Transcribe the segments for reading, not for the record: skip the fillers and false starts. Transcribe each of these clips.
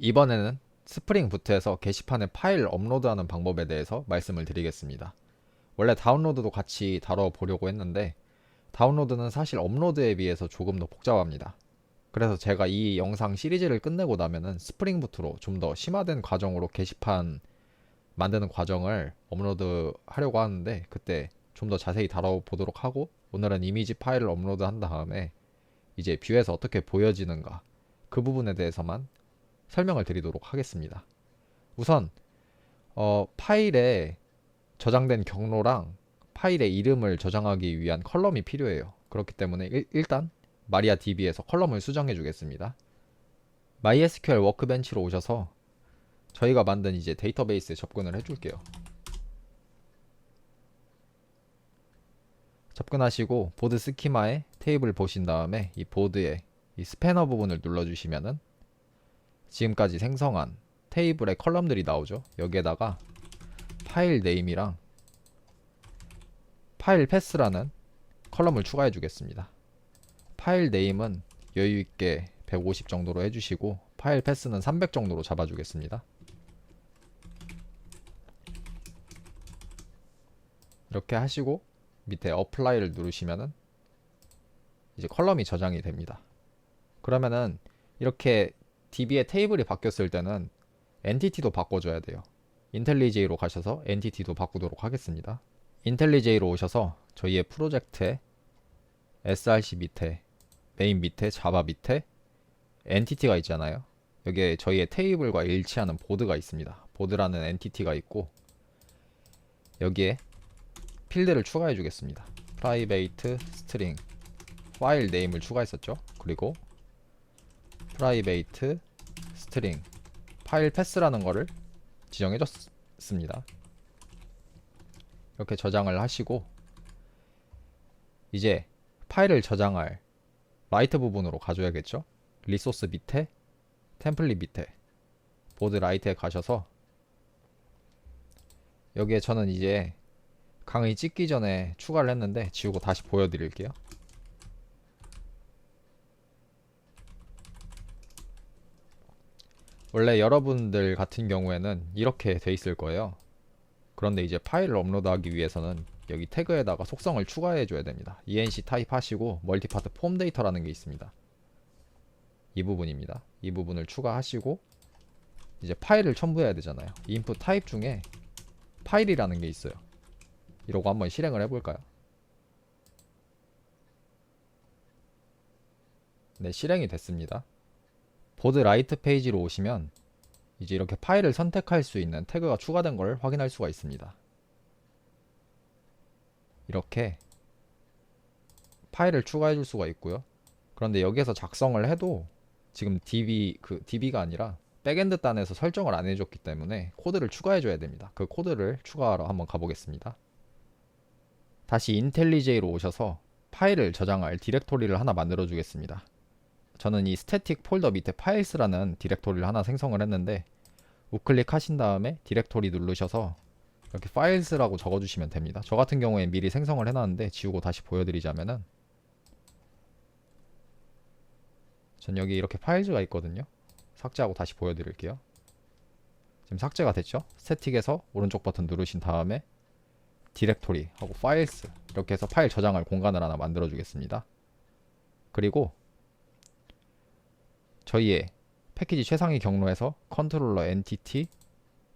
이번에는 스프링 부트에서 게시판에 파일 업로드하는 방법에 대해서 말씀을 드리겠습니다. 원래 다운로드도 같이 다뤄보려고 했는데 다운로드는 사실 업로드에 비해서 조금 더 복잡합니다. 그래서 제가 이 영상 시리즈를 끝내고 나면은 스프링 부트로 좀 더 심화된 과정으로 게시판 만드는 과정을 업로드 하려고 하는데 그때 좀 더 자세히 다뤄보도록 하고, 오늘은 이미지 파일을 업로드 한 다음에 이제 뷰에서 어떻게 보여지는가 그 부분에 대해서만 설명을 드리도록 하겠습니다. 우선 파일에 저장된 경로랑 파일의 이름을 저장하기 위한 컬럼이 필요해요. 그렇기 때문에 일단 마리아DB에서 컬럼을 수정해 주겠습니다. MySQL 워크벤치로 오셔서 저희가 만든 이제 데이터베이스에 접근을 해줄게요. 접근하시고 보드 스키마에 테이블 보신 다음에 이 보드에 이 스패너 부분을 눌러주시면은 지금까지 생성한 테이블의 컬럼들이 나오죠. 여기에다가 파일 네임이랑 파일 패스라는 컬럼을 추가해 주겠습니다. 파일 네임은 여유있게 150 정도로 해주시고 파일 패스는 300 정도로 잡아주겠습니다. 이렇게 하시고 밑에 어플라이를 누르시면은 이제 컬럼이 저장이 됩니다. 그러면은 이렇게 DB의 테이블이 바뀌었을 때는 엔티티도 바꿔줘야 돼요. 인텔리제이로 가셔서 엔티티도 바꾸도록 하겠습니다. 인텔리제이로 오셔서 저희의 프로젝트에 src 밑에 메인 밑에 자바 밑에 엔티티가 있잖아요. 여기에 저희의 테이블과 일치하는 보드가 있습니다. 보드라는 엔티티가 있고 여기에 필드를 추가해 주겠습니다. private string 파일 네임을 추가했었죠. 그리고 private string 파일 패스라는 거를 지정해 줬습니다. 이렇게 저장을 하시고 이제 파일을 저장할 라이트 부분으로 가져야겠죠. 리소스 밑에 템플릿 밑에 보드 라이트에 가셔서 여기에 저는 이제 강의 찍기 전에 추가를 했는데 지우고 다시 보여드릴게요. 원래 여러분들 같은 경우에는 이렇게 돼 있을 거예요. 그런데 이제 파일을 업로드하기 위해서는 여기 태그에다가 속성을 추가해 줘야 됩니다. enc 타입 하시고 멀티파트 폼 데이터라는 게 있습니다. 이 부분입니다. 이 부분을 추가하시고 이제 파일을 첨부해야 되잖아요. 인풋 타입 중에 파일이라는 게 있어요. 이러고 한번 실행을 해볼까요? 네, 실행이 됐습니다. 보드 라이트 페이지로 오시면 이제 이렇게 파일을 선택할 수 있는 태그가 추가된 걸 확인할 수가 있습니다. 이렇게 파일을 추가해 줄 수가 있고요. 그런데 여기에서 작성을 해도 지금 DB가 아니라 백엔드 단에서 설정을 안 해줬기 때문에 코드를 추가해 줘야 됩니다. 그 코드를 추가하러 한번 가보겠습니다. 다시 인텔리제이로 오셔서 파일을 저장할 디렉토리를 하나 만들어 주겠습니다. 저는 이 스태틱 폴더 밑에 파일스라는 디렉토리를 하나 생성을 했는데 우클릭 하신 다음에 디렉토리 누르셔서 이렇게 파일스라고 적어주시면 됩니다. 저 같은 경우에 미리 생성을 해놨는데 지우고 다시 보여드리자면은 전 여기 이렇게 파일즈가 있거든요. 삭제하고 다시 보여드릴게요. 지금 삭제가 됐죠? 스태틱에서 오른쪽 버튼 누르신 다음에 디렉토리 하고 파일스 이렇게 해서 파일 저장할 공간을 하나 만들어 주겠습니다. 그리고 저희의 패키지 최상위 경로에서 컨트롤러 엔티티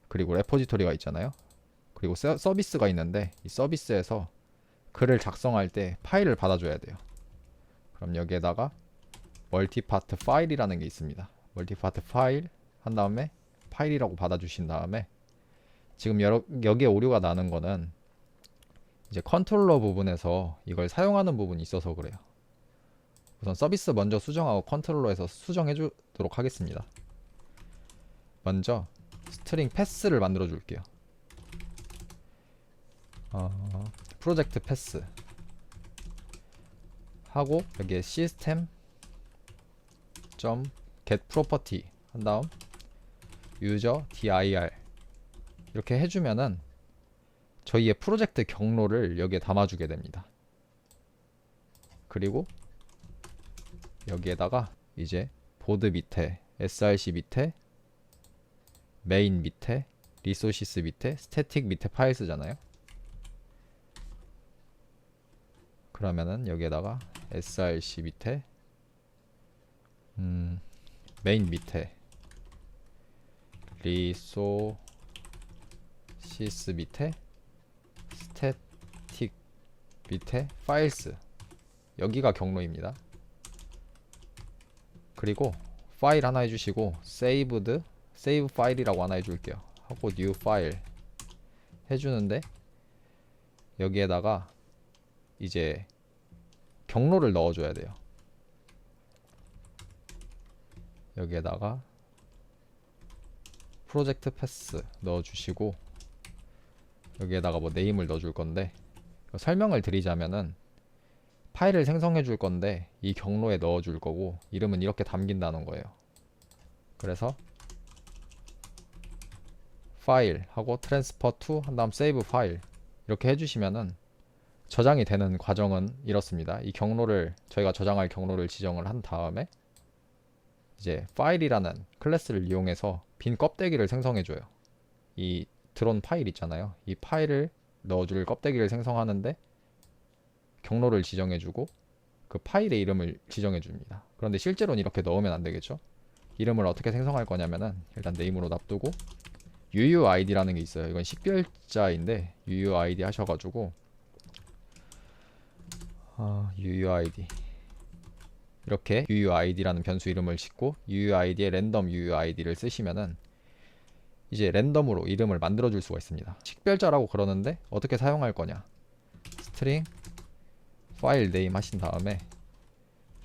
그리고 레포지토리가 있잖아요. 그리고 서비스가 있는데 이 서비스에서 글을 작성할 때 파일을 받아줘야 돼요. 그럼 여기에다가 멀티파트 파일이라는 게 있습니다. 멀티파트 파일 한 다음에 파일이라고 받아주신 다음에 지금 여기에 오류가 나는 거는 이제 컨트롤러 부분에서 이걸 사용하는 부분이 있어서 그래요. 우선 서비스 먼저 수정하고 컨트롤러에서 수정해 주도록 하겠습니다. 먼저 스트링 패스를 만들어 줄게요. 프로젝트 패스 하고 여기에 시스템 get property 한 다음 user dir 이렇게 해주면은 저희의 프로젝트 경로를 여기에 담아주게 됩니다. 그리고 여기에다가 이제 보드 밑에 src 밑에 메인 밑에 리소시스 밑에 스태틱 밑에 파일 쓰잖아요. 그러면은 여기에다가 src 밑에 메인 밑에 리소시스 밑에 스태틱 밑에 파일스, 여기가 경로입니다. 그리고 파일 하나 해주시고 saved save 파일이라고 하나 해줄게요. 하고 new 파일 해주는데 여기에다가 이제 경로를 넣어줘야 돼요. 여기에다가 프로젝트 패스 넣어주시고 여기에다가 뭐 네임을 넣어줄 건데, 설명을 드리자면은 파일을 생성해 줄 건데 이 경로에 넣어 줄 거고 이름은 이렇게 담긴다는 거예요. 그래서 파일 하고 트랜스퍼 투 한 다음 세이브 파일 이렇게 해주시면은 저장이 되는 과정은 이렇습니다. 이 경로를, 저희가 저장할 경로를 지정을 한 다음에 이제 파일이라는 클래스를 이용해서 빈 껍데기를 생성해 줘요. 이 드론 파일 있잖아요. 이 파일을 넣어줄 껍데기를 생성하는데 경로를 지정해주고 그 파일의 이름을 지정해줍니다. 그런데 실제로는 이렇게 넣으면 안 되겠죠. 이름을 어떻게 생성할 거냐면은 일단 네임으로 놔두고 UUID라는 게 있어요. 이건 식별자인데 UUID 하셔가지고 UUID 이렇게 UUID라는 변수 이름을 짓고 UUID에 랜덤 UUID를 쓰시면은 이제 랜덤으로 이름을 만들어 줄 수가 있습니다. 식별자라고 그러는데 어떻게 사용할 거냐, 스트링 파일 네임 하신 다음에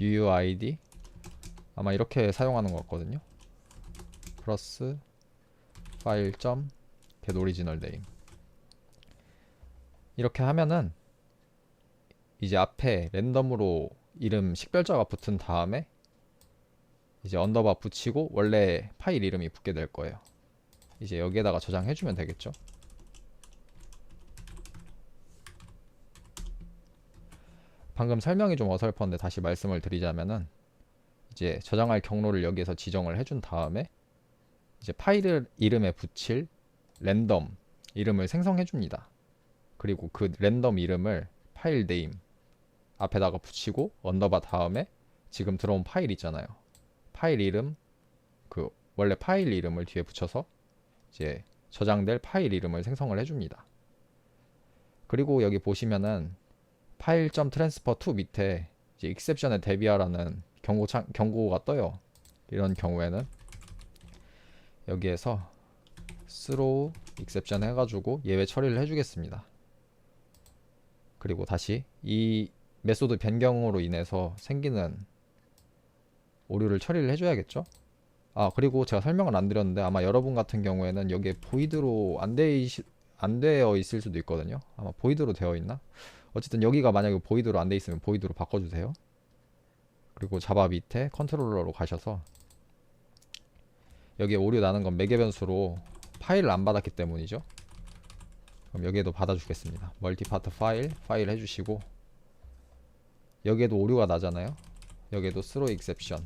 UUID 아마 이렇게 사용하는 것 같거든요. 플러스 파일 점 get 오리지널 네임 이렇게 하면은 이제 앞에 랜덤으로 이름 식별자가 붙은 다음에 이제 언더바 붙이고 원래 파일 이름이 붙게 될 거예요. 이제 여기에다가 저장해주면 되겠죠. 방금 설명이 좀 어설펐는데 다시 말씀을 드리자면은 이제 저장할 경로를 여기에서 지정을 해준 다음에 이제 파일 이름에 붙일 랜덤 이름을 생성해 줍니다. 그리고 그 랜덤 이름을 파일 네임 앞에다가 붙이고 언더바 다음에 지금 들어온 파일 있잖아요. 파일 이름, 그 원래 파일 이름을 뒤에 붙여서 이제 저장될 파일 이름을 생성을 해줍니다. 그리고 여기 보시면은 파일 점 트랜스퍼 투 밑에 이제 exception에 대비하라는 경고가 떠요. 이런 경우에는 여기에서 throw exception 해가지고 예외 처리를 해주겠습니다. 그리고 다시 이 메소드 변경으로 인해서 생기는 오류를 처리를 해줘야겠죠. 그리고 제가 설명을 안 드렸는데 아마 여러분 같은 경우에는 여기에 보이드로 안 되어 있을 수도 있거든요. 아마 보이드로 되어 있나? 어쨌든 여기가 만약에 보이드로 안 돼 있으면 보이드로 바꿔주세요. 그리고 자바 밑에 컨트롤러로 가셔서 여기에 오류 나는 건 매개 변수로 파일을 안 받았기 때문이죠. 그럼 여기에도 받아주겠습니다. 멀티파트 파일 해주시고 여기에도 오류가 나잖아요. 여기에도 throw exception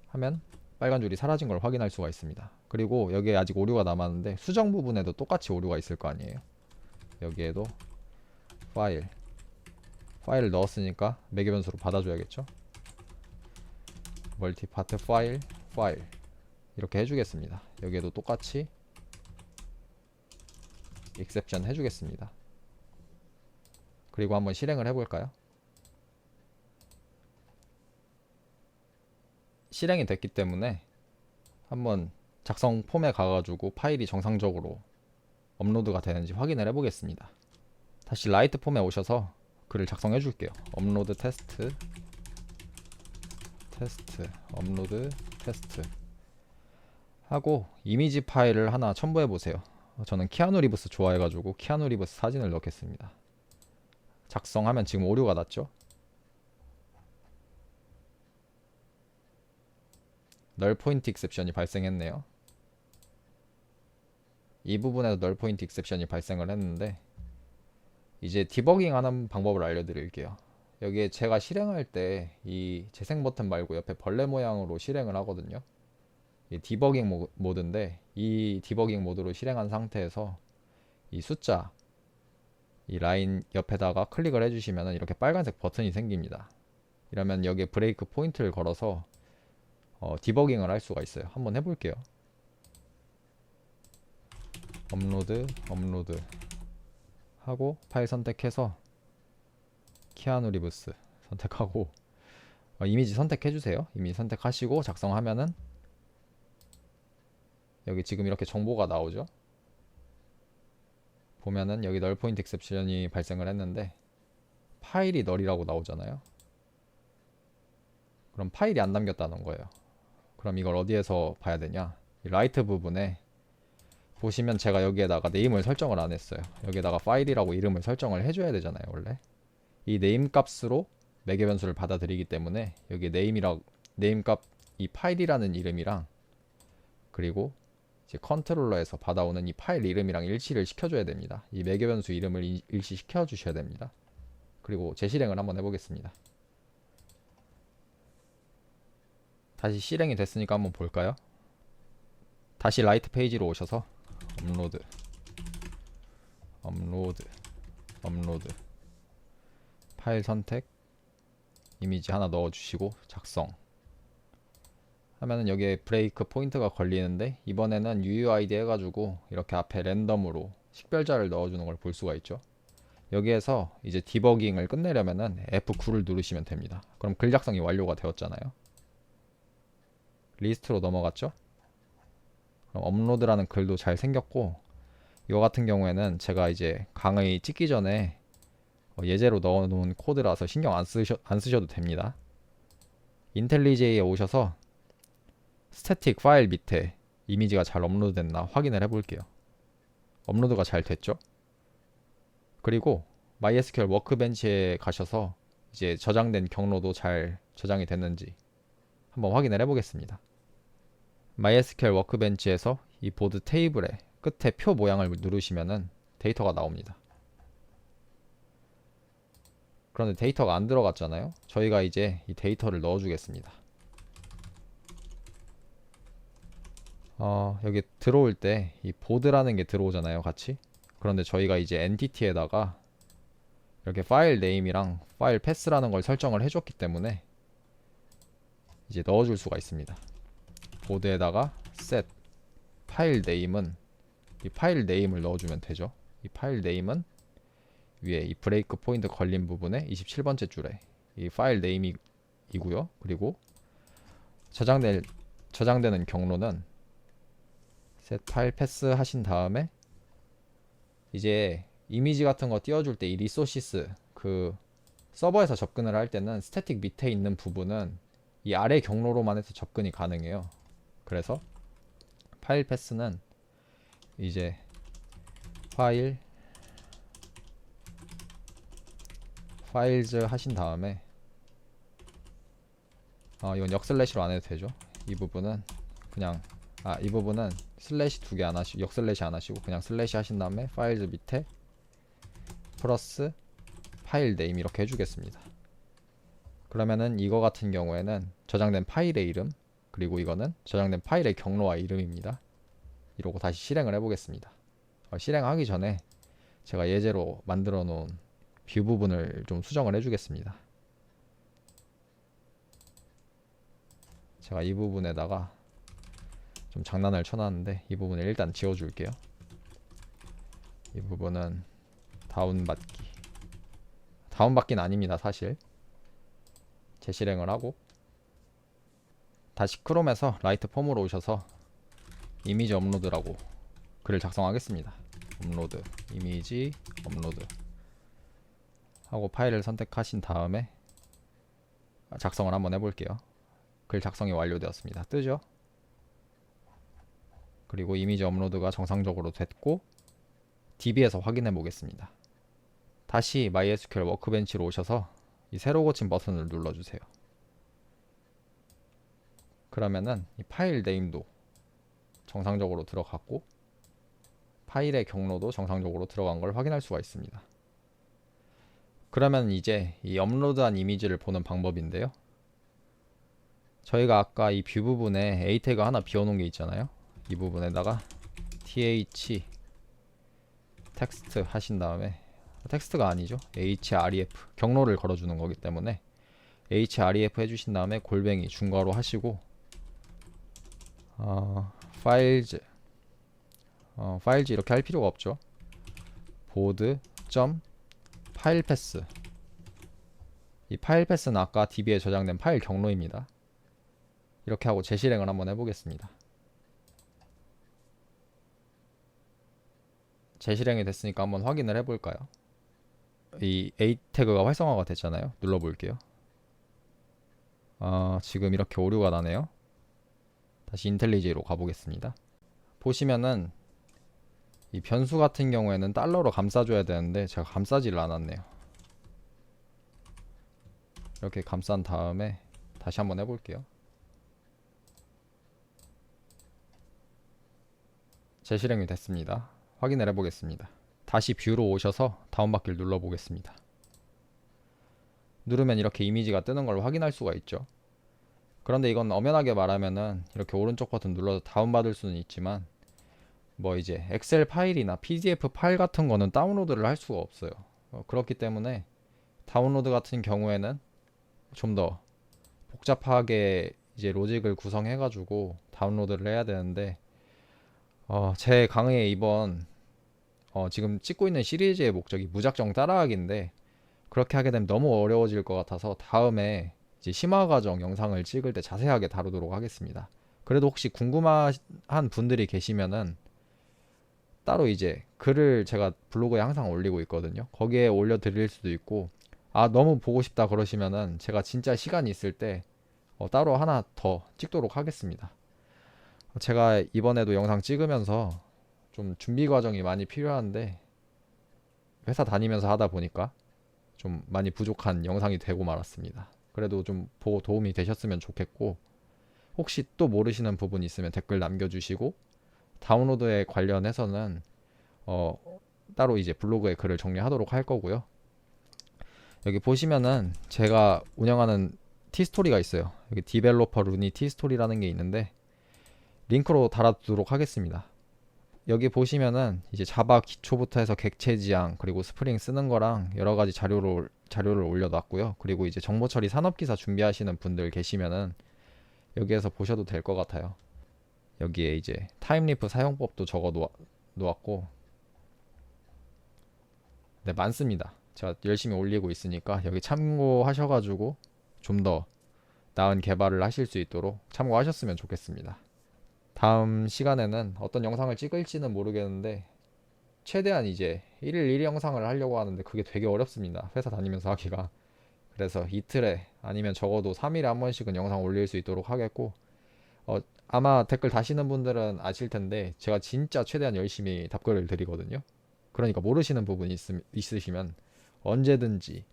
하면 빨간 줄이 사라진 걸 확인할 수가 있습니다. 그리고 여기에 아직 오류가 남았는데 수정 부분에도 똑같이 오류가 있을 거 아니에요. 여기에도 파일을 넣었으니까 매개 변수로 받아줘야겠죠. 멀티파트 파일 이렇게 해주겠습니다. 여기에도 똑같이 exception 해주겠습니다. 그리고 한번 실행을 해볼까요? 실행이 됐기 때문에 한번 작성 폼에 가가지고 파일이 정상적으로 업로드가 되는지 확인을 해보겠습니다. 다시 라이트 폼에 오셔서 글을 작성해 줄게요. 업로드 테스트 업로드 테스트 하고 이미지 파일을 하나 첨부해 보세요. 저는 키아누 리브스 좋아해가지고 키아누 리브스 사진을 넣겠습니다. 작성하면 지금 오류가 났죠. 널 포인트 익셉션이 발생했네요. 이 부분에도 널 포인트 익셉션이 발생을 했는데 이제 디버깅 하는 방법을 알려드릴게요. 여기에 제가 실행할 때 이 재생 버튼 말고 옆에 벌레 모양으로 실행을 하거든요. 이 디버깅 모드인데, 이 디버깅 모드로 실행한 상태에서 이 숫자, 이 라인 옆에다가 클릭을 해주시면 이렇게 빨간색 버튼이 생깁니다. 이러면 여기에 브레이크 포인트를 걸어서 디버깅을 할 수가 있어요. 한번 해볼게요. 업로드 하고 파일 선택해서 키아누 리브스 선택하고 이미지 선택해주세요. 이미지 선택하시고 작성하면은 여기 지금 이렇게 정보가 나오죠. 보면은 여기 널 포인트 익셉션이 발생을 했는데 파일이 널이라고 나오잖아요. 그럼 파일이 안 남겼다는 거예요. 그럼 이걸 어디에서 봐야 되냐? 이 라이트 부분에 보시면 제가 여기에다가 네임을 설정을 안 했어요. 여기에다가 파일이라고 이름을 설정을 해줘야 되잖아요, 원래. 이 네임 값으로 매개 변수를 받아들이기 때문에 여기 네임 값, 이 파일이라는 이름이랑 그리고 이제 컨트롤러에서 받아오는 이 파일 이름이랑 일치를 시켜줘야 됩니다. 이 매개 변수 이름을 일치시켜 주셔야 됩니다. 그리고 재실행을 한번 해보겠습니다. 다시 실행이 됐으니까 한번 볼까요? 다시 라이트 페이지로 오셔서 업로드 파일 선택 이미지 하나 넣어주시고 작성 하면은 여기에 브레이크 포인트가 걸리는데 이번에는 UUID 해가지고 이렇게 앞에 랜덤으로 식별자를 넣어주는 걸 볼 수가 있죠. 여기에서 이제 디버깅을 끝내려면은 F9를 누르시면 됩니다. 그럼 글 작성이 완료가 되었잖아요. 리스트로 넘어갔죠. 그럼 업로드라는 글도 잘 생겼고, 이거 같은 경우에는 제가 이제 강의 찍기 전에 예제로 넣어놓은 코드라서 신경 안 쓰셔도 됩니다. 인텔리제이에 오셔서 스태틱 파일 밑에 이미지가 잘 업로드 됐나 확인을 해볼게요. 업로드가 잘 됐죠? 그리고 MySQL 워크벤치에 가셔서 이제 저장된 경로도 잘 저장이 됐는지 한번 확인을 해보겠습니다. MySQL 워크벤치에서 이 보드 테이블의 끝에 표 모양을 누르시면은 데이터가 나옵니다. 그런데 데이터가 안 들어갔잖아요. 저희가 이제 이 데이터를 넣어주겠습니다. 여기 들어올 때 이 보드라는 게 들어오잖아요, 같이. 그런데 저희가 이제 엔티티에다가 이렇게 파일 네임이랑 파일 패스라는 걸 설정을 해줬기 때문에 이제 넣어줄 수가 있습니다. 보드에다가 set 파일 네임은 이 파일 네임을 넣어주면 되죠. 이 파일 네임은 위에 이 브레이크 포인트 걸린 부분에 27번째 줄에 이 파일 네임이고요. 그리고 저장되는 경로는 set 파일 패스 하신 다음에 이제 이미지 같은 거 띄워줄 때 이 리소시스 그 서버에서 접근을 할 때는 스태틱 밑에 있는 부분은 이 아래 경로로만 해서 접근이 가능해요. 그래서 파일 패스는 이제 파일즈 하신 다음에 이건 역슬래시로 안 해도 되죠. 이 부분은 그냥 이 부분은 슬래시 두 개 안 하시고 역슬래시 안 하시고 그냥 슬래시 하신 다음에 파일즈 밑에 플러스 파일 네임 이렇게 해주겠습니다. 그러면은 이거 같은 경우에는 저장된 파일의 이름 그리고 이거는 저장된 파일의 경로와 이름입니다. 이러고 다시 실행을 해보겠습니다. 실행하기 전에 제가 예제로 만들어 놓은 뷰 부분을 좀 수정을 해주겠습니다. 제가 이 부분에다가 좀 장난을 쳐놨는데 이 부분을 일단 지워줄게요. 이 부분은 다운받기는 아닙니다, 사실. 재실행을 하고 다시 크롬에서 라이트 폼으로 오셔서 이미지 업로드라고 글을 작성하겠습니다. 업로드 이미지 업로드 하고 파일을 선택하신 다음에 작성을 한번 해볼게요. 글 작성이 완료되었습니다. 뜨죠? 그리고 이미지 업로드가 정상적으로 됐고 DB에서 확인해 보겠습니다. 다시 MySQL 워크벤치로 오셔서 이 새로 고친 버튼을 눌러주세요. 그러면은 이 파일 네임도 정상적으로 들어갔고 파일의 경로도 정상적으로 들어간 걸 확인할 수가 있습니다. 그러면 이제 이 업로드한 이미지를 보는 방법인데요. 저희가 아까 이 뷰 부분에 a 태그 하나 비워놓은 게 있잖아요. 이 부분에다가 th 텍스트 하신 다음에, 텍스트가 아니죠, href 경로를 걸어주는 거기 때문에 href 해주신 다음에 골뱅이 중괄호 하시고, 파일즈 파일즈 이렇게 할 필요가 없죠. 보드 점 파일 패스, 이 파일 패스는 아까 db에 저장된 파일 경로입니다. 이렇게 하고 재실행을 한번 해보겠습니다. 재실행이 됐으니까 한번 확인을 해볼까요? 이 a 태그가 활성화가 됐잖아요. 눌러볼게요. 지금 이렇게 오류가 나네요. 다시 인텔리제이로 가보겠습니다. 보시면은 이 변수 같은 경우에는 달러로 감싸줘야 되는데 제가 감싸지를 않았네요. 이렇게 감싼 다음에 다시 한번 해볼게요. 재실행이 됐습니다. 확인을 해보겠습니다. 다시 뷰로 오셔서 다운받기를 눌러보겠습니다. 누르면 이렇게 이미지가 뜨는 걸 확인할 수가 있죠. 그런데 이건 엄연하게 말하면은 이렇게 오른쪽 버튼 눌러서 다운받을 수는 있지만, 뭐 이제 엑셀 파일이나 pdf 파일 같은 거는 다운로드를 할 수가 없어요. 그렇기 때문에 다운로드 같은 경우에는 좀 더 복잡하게 이제 로직을 구성해 가지고 다운로드를 해야 되는데, 제 강의에 이번 지금 찍고 있는 시리즈의 목적이 무작정 따라하기인데, 그렇게 하게 되면 너무 어려워질 것 같아서 다음에 이제 심화 과정 영상을 찍을 때 자세하게 다루도록 하겠습니다. 그래도 혹시 궁금한 분들이 계시면은 따로 이제 글을 제가 블로그에 항상 올리고 있거든요. 거기에 올려 드릴 수도 있고, 너무 보고 싶다 그러시면은 제가 진짜 시간이 있을 때 따로 하나 더 찍도록 하겠습니다. 제가 이번에도 영상 찍으면서 좀 준비 과정이 많이 필요한데, 회사 다니면서 하다 보니까 좀 많이 부족한 영상이 되고 말았습니다. 그래도 좀 보고 도움이 되셨으면 좋겠고, 혹시 또 모르시는 부분 있으면 댓글 남겨주시고, 다운로드에 관련해서는 따로 이제 블로그에 글을 정리하도록 할 거고요. 여기 보시면은 제가 운영하는 티스토리가 있어요. 여기 디벨로퍼 루니 티스토리라는 게 있는데 링크로 달아두도록 하겠습니다. 여기 보시면은 이제 자바 기초부터 해서 객체 지향 그리고 스프링 쓰는 거랑 여러 가지 자료를 올려놨고요. 그리고 이제 정보 처리 산업기사 준비하시는 분들 계시면은 여기에서 보셔도 될 것 같아요. 여기에 이제 타임리프 사용법도 적어 놓았고, 네, 많습니다. 제가 열심히 올리고 있으니까 여기 참고하셔가지고 좀 더 나은 개발을 하실 수 있도록 참고하셨으면 좋겠습니다. 다음 시간에는 어떤 영상을 찍을지는 모르겠는데 최대한 이제 1일 1 영상을 하려고 하는데 그게 되게 어렵습니다. 회사 다니면서 하기가. 그래서 이틀에 아니면 적어도 3일에 한 번씩은 영상 올릴 수 있도록 하겠고, 아마 댓글 다시는 분들은 아실 텐데 제가 진짜 최대한 열심히 답글을 드리거든요. 그러니까 모르시는 부분이 있으시면 언제든지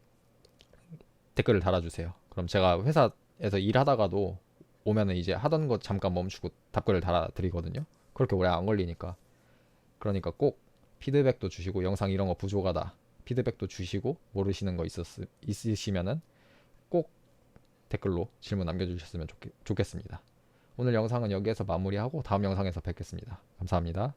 댓글을 달아주세요. 그럼 제가 회사에서 일하다가도 오면은 이제 하던 거 잠깐 멈추고 답글을 달아드리거든요. 그렇게 오래 안 걸리니까. 그러니까 꼭 피드백도 주시고, 영상 이런 거 부족하다 피드백도 주시고, 모르시는 거 있으시면은 꼭 댓글로 질문 남겨주셨으면 좋겠습니다. 오늘 영상은 여기에서 마무리하고 다음 영상에서 뵙겠습니다. 감사합니다.